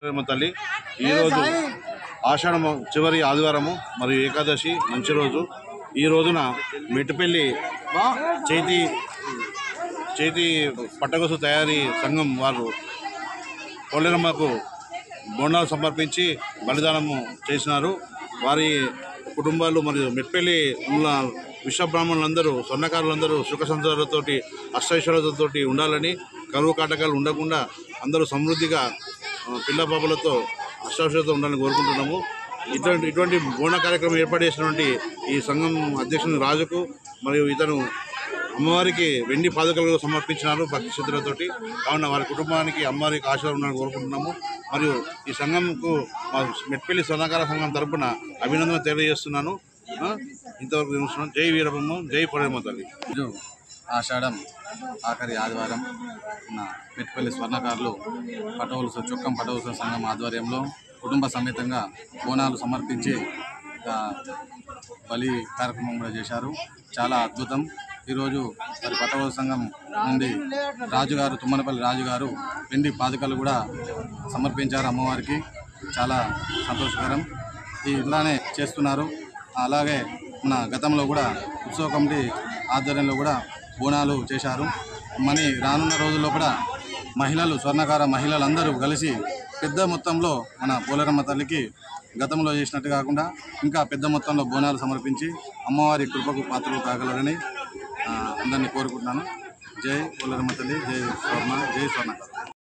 పోలేరమ్మ తల్లి ఈరోజు ఆషాఢ చివరి ఆదివారము మరియు ఏకాదశి మంచి రోజు। ఈ రోజున మెట్టుపల్లి చేతి పట్టగొసు తయారీ సంఘం వారు పోలేరమ్మకు బోనాలు సమర్పించి బలిదానము చేసినారు। వారి కుటుంబాలు మరియు మెట్పల్లి ఉన్న విశ్వబ్రాహ్మణులందరూ స్వర్ణకారులందరూ సుఖ సంతోషాలతోటి అష్టైశ్వర్యాలతోటి ఉండాలని, కరువు కాటకాలు ఉండకుండా అందరూ సమృద్ధిగా పిల్ల పాపలతో అష్టైశ్వర్యాలతో ఉండాలని కోరుకుంటున్నాము। ఇటువంటి బోన కార్యక్రమం ఏర్పాటు చేసినటువంటి ఈ సంఘం అధ్యక్షుని రాజుకు మరియు ఇతను అమ్మవారికి వెండి పాదుకలు సమర్పించినారు భక్తి శ్రద్ధలతోటి। కావున వారి కుటుంబానికి అమ్మవారికి ఆశీర్వాదం ఉండాలని కోరుకుంటున్నాము। మరియు ఈ సంఘంకు మా మెట్పల్లి స్వర్ణకార సంఘం తరపున అభినందన తెలియజేస్తున్నాను। ఇంతవరకు చూస్తున్నాను। జై వీరభద్రమ్మ, జై పోలేరమ్మ తల్లి। ఆషాఢం ఆఖరి ఆదివారం మెట్పల్లి స్వర్ణకారులు చొక్కం పటవలస సంఘం ఆధ్వర్యంలో కుటుంబ సమేతంగా బోనాలు సమర్పించి బలి కార్యక్రమం కూడా చేశారు। చాలా అద్భుతం। ఈరోజు మరి పటవలస సంఘం నుండి రాజుగారు తుమ్మనపల్లి రాజుగారు వెండి పాదుకలు కూడా సమర్పించారు అమ్మవారికి। చాలా సంతోషకరం। ఇలానే చేస్తున్నారు। అలాగే మన గతంలో కూడా ఉత్సవ కమిటీ ఆధ్వర్యంలో కూడా బోనాలు చేశారు। రానున్న రోజుల్లో కూడా స్వర్ణకార మహిళలందరూ కలిసి పెద్ద మొత్తంలో మన పోలేరమ్మ తల్లికి గతంలో చేసినట్టు కాకుండా ఇంకా పెద్ద మొత్తంలో బోనాలు సమర్పించి అమ్మవారి కృపకు పాత్రలు కాగలరని అందరినీ కోరుకుంటున్నాను। జై పోలేరమ్మ తల్లి, జై స్వర్ణకార।